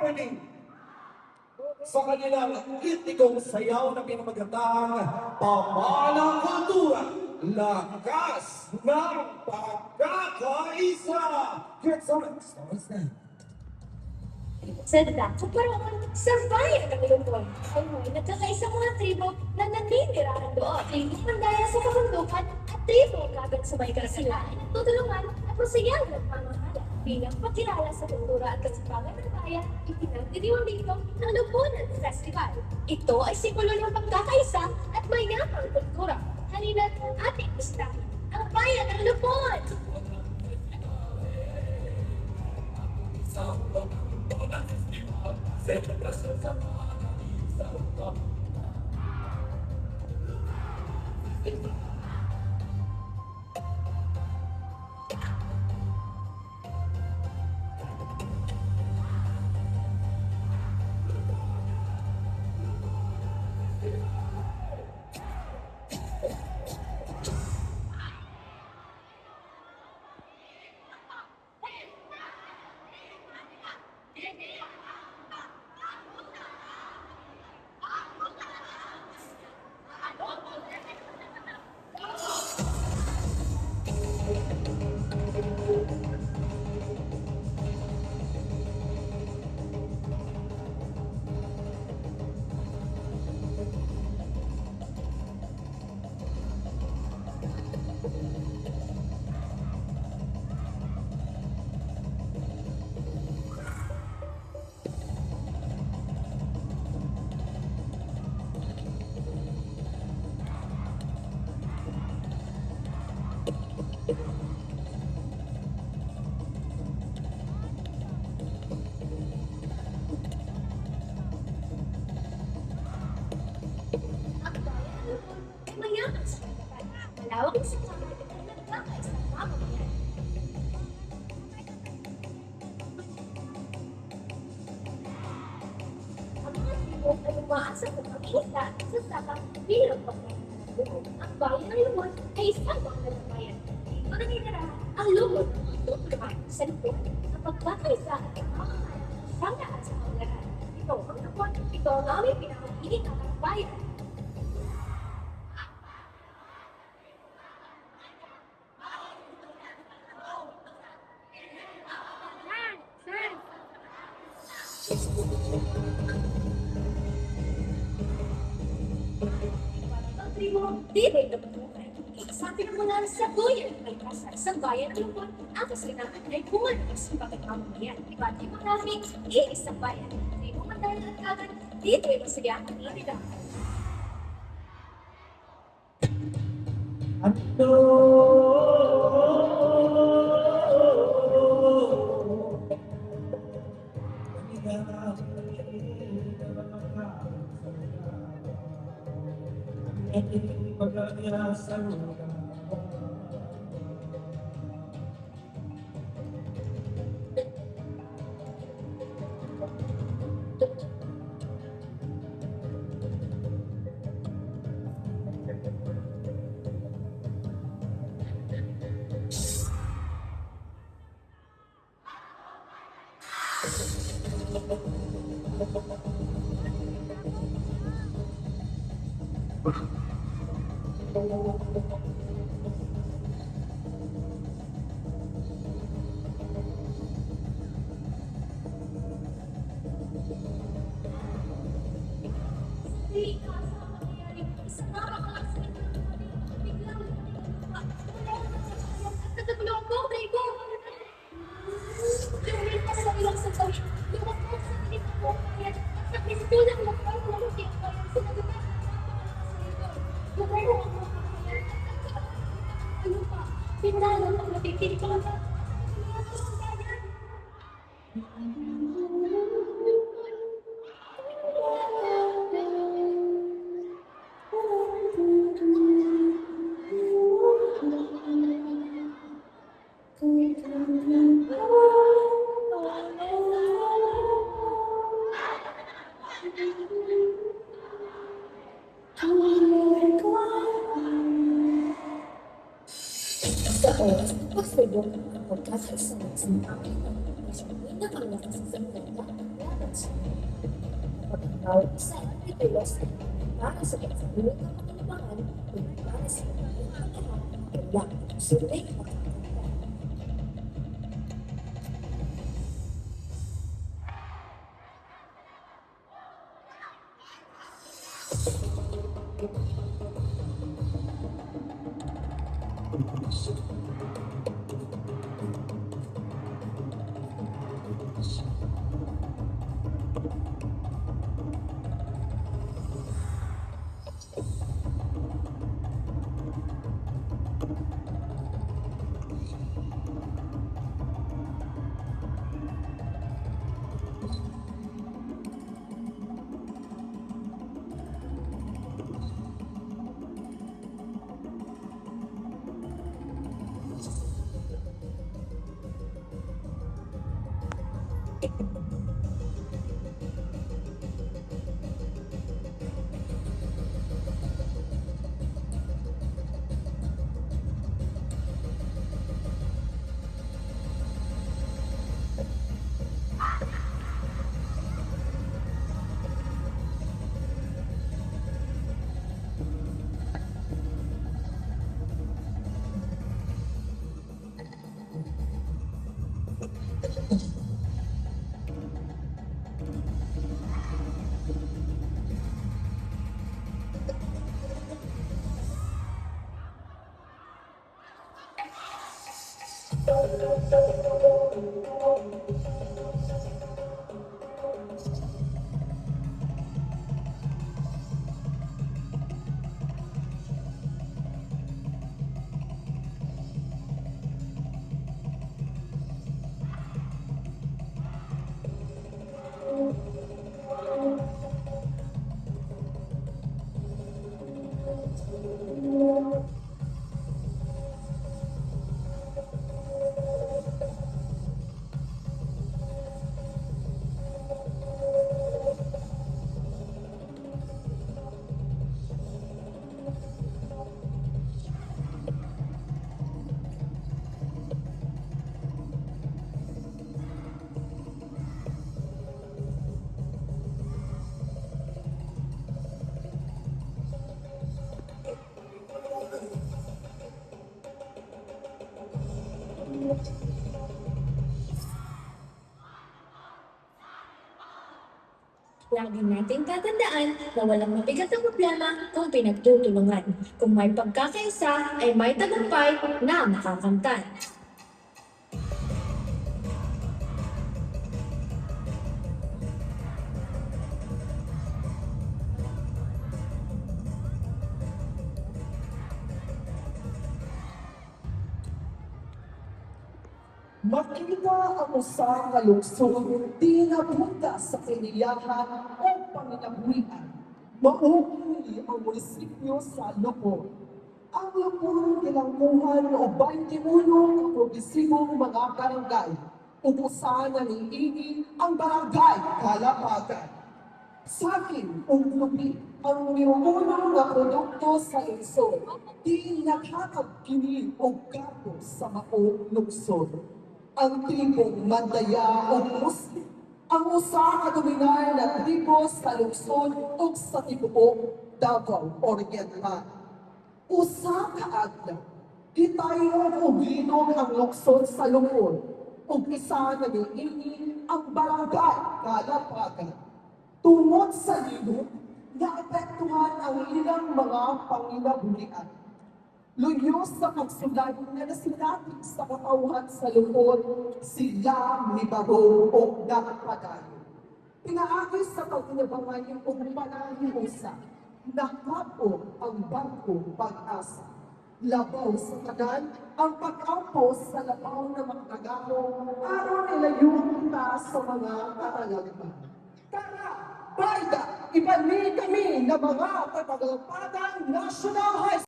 happening sa kanilang itikong sayaw na pinamagatang Pamanang Kultura, Lakas ng Pagkakaisa! Get some stars na. Sa dapat sa bayan ng Luzon ay may nagkakaisang mga tribo na naninirahan doon. Tribong mandaya sa kabundukan at tribong kagat sa may karasilaan at tutulungan at masayang nagmamahala. Bilang pagkilala sa kultura at kasipagan ng bayan, ipinagdiriwang dito ang Lubunan Festival. Ito ay simbolo ng pagkakaisa at mayamang kultura. Halina't ating istahin ang bayan ng Lupon! Mayaman sa katapan, malawak ang sangkapit at nagkakaisang mamamayan. Ang mga tribo ay umaan sa pagpapakita sa sakang bilang pagkakaroon. Ang bayan ng Lubon ay isang bangal na bayan. Dito naninira ang Lubon ng tutulungan sa Lubon ang pagkakaisa at pagmamahal sa lahat sa kaunlaran. Ito ang Lubon, ito ang aming pinakainit ng bayan. Dito ito patuloy. Sa pinagmulan sa buyan ay kasal sa bayan ng Lupon, ang kasalinangan ay pumalas sa pagkakamamayan. Iba't ibang namin, iisang bayan. Di mo mandala at kagad, dito ay masaya ang nila. bawat isa ang titulos para sa pagkakulong ng kapanabangan o para sa pagkakatahan ng lahat ng survey at pagkakatahan. Lagi nating tatandaan na walang mabigat na problema kung pinagtutulungan. Kung may pagkakaisa, ay may tagumpay na makakamtan. Makita ang usang kalungsod, di napunta sa kiniyahan o panginabuhian. Mauwi ang munisipyo sa Lupon. Ang Lupon kilangkuhan o 21 progresibong mga barangay. Ubusan na niini ang barangay Kalapagan. Sa akin, lubi ang nirumunong na produkto sa lungsod. Di nakakagkini o gato sa maong lungsod. Ang tribong Mandaya o Muslim, ang usa ka dominar na tribo sa lungsod o sa tibuok Davao Oriental. Usa ka adlaw, gitayon o ginog ang lungsod sa Lupon, ug isa na niini ang barangay Kalapagan. Tungod sa linog, naapektuhan ang ilang mga panginabuhian. Luyos sa pagsulat na nasinati sa katauhan sa lupon, sila mibago o nakapadayo. Pinaagis sa pagkinabangan o panahing usa, nakapo ang bangko pag-asa. Labaw sa tagan, ang pag-ampos sa labaw na makagano, aron nilayong kita sa mga katalagpan. Tara, Barda, ibalik kami ng mga katagalapagang National High